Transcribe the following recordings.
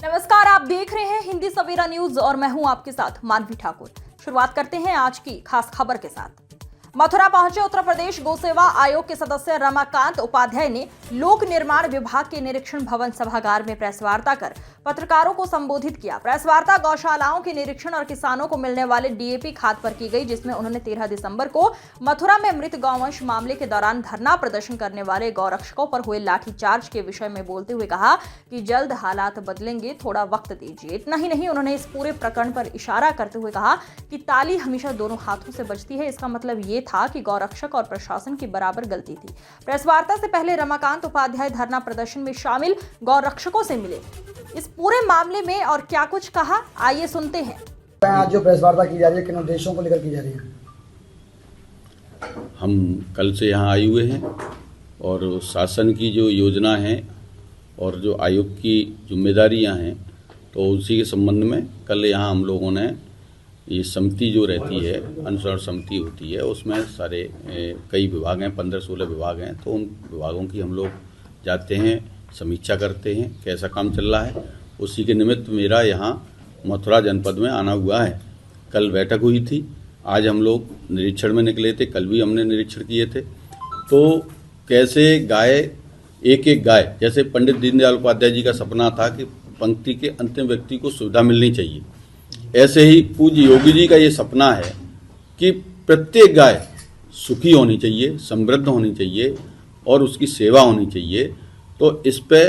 नमस्कार, आप देख रहे हैं हिंदी सवेरा न्यूज और मैं हूं आपके साथ मानवी ठाकुर। शुरुआत करते हैं आज की खास खबर के साथ। मथुरा पहुंचे उत्तर प्रदेश गौ सेवा आयोग के सदस्य रमाकांत उपाध्याय ने लोक निर्माण विभाग के निरीक्षण भवन सभागार में प्रेस वार्ता कर पत्रकारों को संबोधित किया। प्रेस वार्ता गौशालाओं के निरीक्षण और किसानों को मिलने वाले डीएपी खाद पर की गई, जिसमें उन्होंने 13 दिसंबर को मथुरा में मृत गौवंश मामले के दौरान धरना प्रदर्शन करने वाले गौरक्षकों पर हुए लाठीचार्ज के विषय में बोलते हुए कहा कि जल्द हालात बदलेंगे, थोड़ा वक्त दीजिए। इतना ही नहीं, उन्होंने इस पूरे प्रकरण पर इशारा करते हुए कहा कि ताली हमेशा दोनों हाथों से बजती है। इसका मतलब ये था कि गौरक्षक और प्रशासन की बराबर गलती थी। प्रेस वार्ता से पहले रमाकांत उपाध्याय धरना प्रदर्शन में शामिल गौरक्षकों से मिले। इस पूरे मामले में और क्या कुछ कहा, आइए सुनते हैं। आज जो प्रेस वार्ता की जा रही है, किन उद्देश्यों को लेकर की जा रही है? हम कल से यहाँ आए हुए हैं और शासन की जो योजना है और जो आयोग की जिम्मेदारियां हैं, तो उसी के संबंध में कल यहाँ हम लोगों ने ये समिति जो रहती है, अनुसरण समिति होती है, उसमें सारे कई विभाग हैं, 15-16 विभाग हैं, तो उन विभागों की हम लोग जाते हैं, समीक्षा करते हैं कैसा काम चल रहा है। उसी के निमित्त मेरा यहाँ मथुरा जनपद में आना हुआ है। कल बैठक हुई थी, आज हम लोग निरीक्षण में निकले थे, कल भी हमने निरीक्षण किए थे। तो कैसे गाय, एक एक गाय, जैसे पंडित दीनदयाल उपाध्याय जी का सपना था कि पंक्ति के अंतिम व्यक्ति को सुविधा मिलनी चाहिए, ऐसे ही पूज्य योगी जी का ये सपना है कि प्रत्येक गाय सुखी होनी चाहिए, समृद्ध होनी चाहिए और उसकी सेवा होनी चाहिए। तो इस पे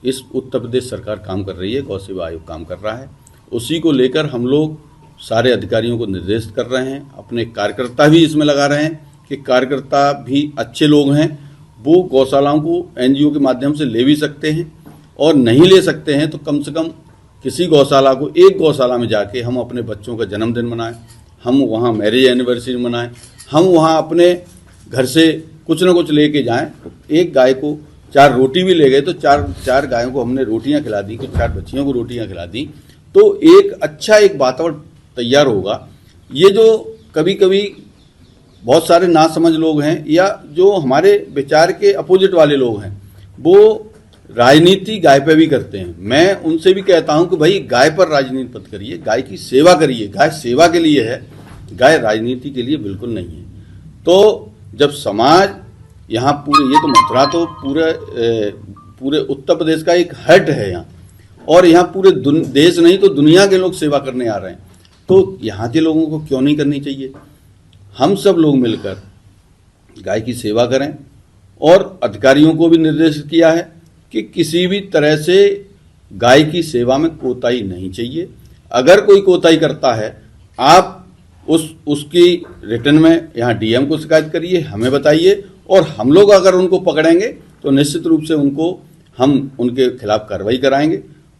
इस उत्तर प्रदेश सरकार काम कर रही है, गौ सेवा आयोग काम कर रहा है। उसी को लेकर हम लोग सारे अधिकारियों को निर्देश कर रहे हैं, अपने कार्यकर्ता भी इसमें लगा रहे हैं कि कार्यकर्ता भी अच्छे लोग हैं, वो गौशालाओं को एनजीओ के माध्यम से ले भी सकते हैं और नहीं ले सकते हैं तो कम से कम किसी गौशाला को, एक गौशाला में जाके हम अपने बच्चों का जन्मदिन मनाएं, हम वहाँ मैरिज एनिवर्सरी मनाएं, हम वहाँ अपने घर से कुछ ना कुछ लेके जाएं। एक गाय को 4 रोटी भी ले गए तो चार गायों को हमने रोटियां खिला दी, कुछ 4 बच्चियों को रोटियां खिला दी, तो एक अच्छा एक वातावरण तैयार होगा। ये जो कभी कभी बहुत सारे नासमझ लोग हैं या जो हमारे विचार के अपोजिट वाले लोग हैं, वो राजनीति गाय पे भी करते हैं। मैं उनसे भी कहता हूं कि भाई गाय पर राजनीति मत करिए, गाय की सेवा करिए। गाय सेवा के लिए है, गाय राजनीति के लिए बिल्कुल नहीं है। तो जब समाज यहाँ पूरे, ये तो मथुरा तो पूरे उत्तर प्रदेश का एक हट है यहाँ, और यहाँ पूरे देश नहीं तो दुनिया के लोग सेवा करने आ रहे हैं, तो यहाँ के लोगों को क्यों नहीं करनी चाहिए? हम सब लोग मिलकर गाय की सेवा करें। और अधिकारियों को भी निर्देशित किया है कि किसी भी तरह से गाय की सेवा में कोताही नहीं चाहिए। अगर कोई कोताही करता है, आप उसकी रिटर्न में यहाँ डीएम को शिकायत करिए, हमें बताइए, और हम लोग अगर उनको पकड़ेंगे तो निश्चित रूप से हम उनके खिलाफ कार्रवाई कराएंगे।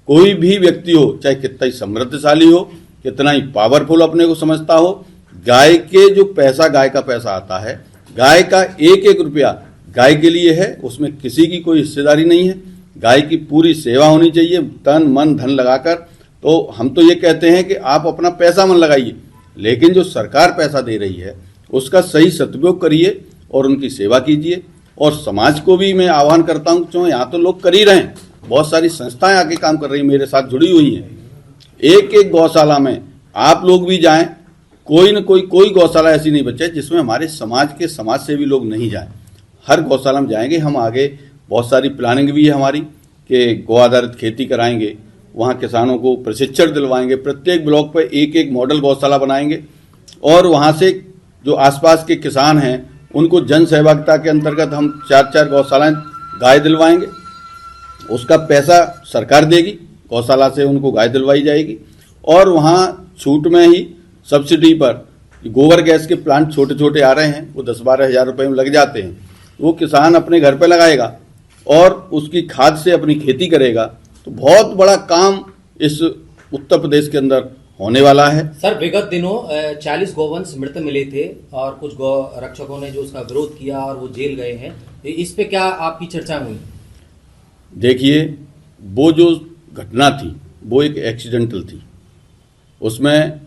कोई भी व्यक्ति हो, चाहे कितना ही समृद्धशाली हो, कितना ही पावरफुल अपने को समझता हो, गाय के जो पैसा, गाय का पैसा आता है, गाय का एक एक रुपया गाय के लिए है, उसमें किसी की कोई हिस्सेदारी नहीं है। गाय की पूरी सेवा होनी चाहिए, तन मन धन लगाकर। तो हम तो ये कहते हैं कि आप अपना पैसा मन लगाइए, लेकिन जो सरकार पैसा दे रही है उसका सही सदुपयोग करिए और उनकी सेवा कीजिए। और समाज को भी मैं आह्वान करता हूँ, क्यों यहाँ तो लोग कर ही रहे हैं, बहुत सारी संस्थाएं आके काम कर रही हैं, मेरे साथ जुड़ी हुई हैं। एक एक गौशाला में आप लोग भी जाएं, कोई न कोई गौशाला ऐसी नहीं बचे जिसमें हमारे समाज से भी लोग नहीं जाएं। हर गौशाला में जाएंगे हम। आगे बहुत सारी प्लानिंग भी है हमारी कि गौ आधारित खेती कराएंगे, वहाँ किसानों को प्रशिक्षण दिलवाएंगे, प्रत्येक ब्लॉक पर एक एक मॉडल गौशाला बनाएंगे और वहाँ से जो आसपास के किसान हैं उनको जन सहभागिता के अंतर्गत हम 4-4 गौशालाएं गाय दिलवाएंगे। उसका पैसा सरकार देगी, गौशाला से उनको गाय दिलवाई जाएगी और वहाँ छूट में ही सब्सिडी पर गोबर गैस के प्लांट छोटे छोटे आ रहे हैं, वो 10-12 हज़ार रुपये में लग जाते हैं। वो किसान अपने घर पे लगाएगा और उसकी खाद से अपनी खेती करेगा, तो बहुत बड़ा काम इस उत्तर प्रदेश के अंदर होने वाला है। सर, विगत दिनों 40 गौवंश मृत मिले थे और कुछ गौ रक्षकों ने जो उसका विरोध किया और वो जेल गए हैं, इस पे क्या आपकी चर्चा हुई? देखिए, वो जो घटना थी वो एक एक्सीडेंटल थी, उसमें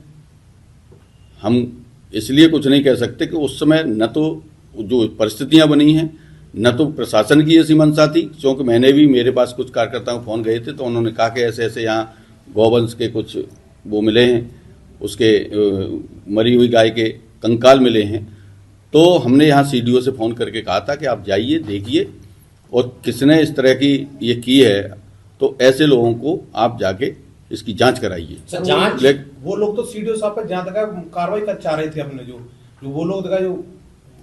हम इसलिए कुछ नहीं कह सकते कि उस समय न तो जो परिस्थितियां बनी हैं, न तो प्रशासन की ऐसी मंशा थी, क्योंकि मैंने भी, मेरे पास कुछ कार्यकर्ताओं को फोन गए थे तो उन्होंने कहा कि ऐसे ऐसे यहाँ गौवंश के कुछ वो मिले हैं, उसके मरी हुई गाय के कंकाल मिले हैं। तो हमने यहाँ सीडीओ से फ़ोन करके कहा था कि आप जाइए देखिए, और किसने इस तरह की ये की है तो ऐसे लोगों को आप जाके इसकी जांच कराइए। जांच वो लोग तो सीडीओ साहब पर जहाँ तक कार्रवाई कर चाह रहे थे, अपने जो वो लोग जो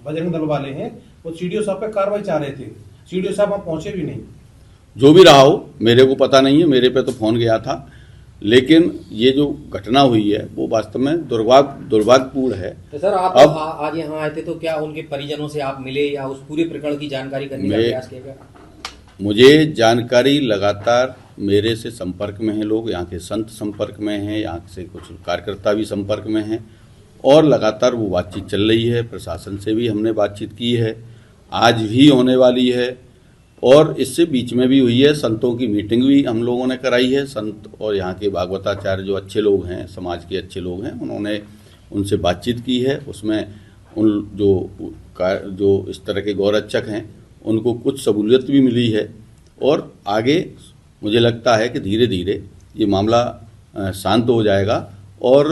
बजरंग दल वाले हैं वो सीडीओ साहब पे कार्रवाई चाह रहे थे। सीडीओ साहब वहाँ पहुंचे भी नहीं। जो भी रहा हो, मेरे को पता नहीं है, मेरे पे तो फोन गया था, लेकिन ये जो घटना हुई है वो वास्तव में दुर्भाग्यपूर्ण है। तो सर आप अब आज यहाँ आए थे तो क्या उनके परिजनों से आप मिले या उस पूरे प्रकरण की जानकारी करने का प्रयास किया गया? मुझे जानकारी, लगातार मेरे से संपर्क में हैं लोग, यहाँ के संत संपर्क में हैं, यहाँ से कुछ कार्यकर्ता भी संपर्क में हैं, और लगातार वो बातचीत चल रही है। प्रशासन से भी हमने बातचीत की है, आज भी होने वाली है, और इससे बीच में भी हुई है। संतों की मीटिंग भी हम लोगों ने कराई है। संत और यहाँ के भागवताचार्य जो अच्छे लोग हैं, समाज के अच्छे लोग हैं, उन्होंने उनसे बातचीत की है। उसमें उन जो इस तरह के गौरक्षक हैं उनको कुछ सहूलियत भी मिली है, और आगे मुझे लगता है कि धीरे धीरे ये मामला शांत हो जाएगा और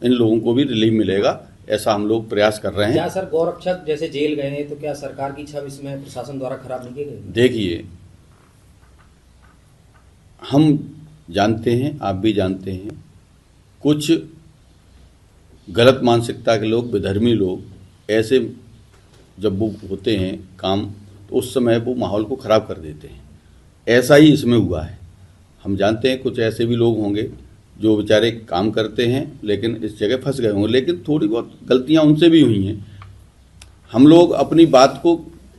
इन लोगों को भी रिलीफ मिलेगा, ऐसा हम लोग प्रयास कर रहे हैं। क्या सर गौरक्षक जैसे जेल गए हैं तो क्या सरकार की छवि इसमें प्रशासन द्वारा खराब नहीं की गई? देखिए, हम जानते हैं, आप भी जानते हैं, कुछ गलत मानसिकता के लोग, विधर्मी लोग ऐसे जब वो होते हैं काम, तो उस समय वो माहौल को खराब कर देते हैं। ऐसा ही इसमें हुआ है। हम जानते हैं कुछ ऐसे भी लोग होंगे जो बेचारे काम करते हैं लेकिन इस जगह फंस गए होंगे, लेकिन थोड़ी बहुत गलतियां उनसे भी हुई हैं। हम लोग अपनी बात को,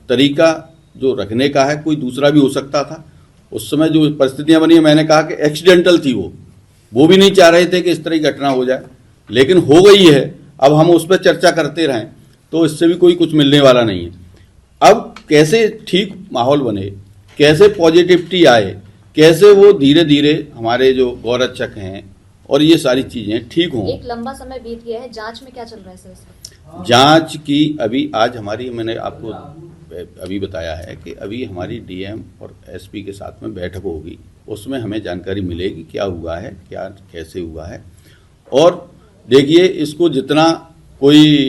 तरीका जो रखने का है, कोई दूसरा भी हो सकता था। उस समय जो परिस्थितियां बनी, मैंने कहा कि एक्सीडेंटल थी, वो भी नहीं चाह रहे थे कि इस तरह की घटना हो जाए, लेकिन हो गई है। अब हम उस पर चर्चा करते रहें तो इससे भी कोई कुछ मिलने वाला नहीं है। अब कैसे ठीक माहौल बने, कैसे पॉजिटिविटी आए, कैसे वो धीरे धीरे हमारे जो गौरक्षक हैं और ये सारी चीजें ठीक हों। एक लंबा समय बीत गया है, जांच में क्या चल रहा है सर? जांच की अभी आज हमारी, मैंने आपको अभी बताया है कि अभी हमारी डीएम और एसपी के साथ में बैठक होगी, उसमें हमें जानकारी मिलेगी क्या हुआ है, क्या कैसे हुआ है। और देखिए, इसको जितना कोई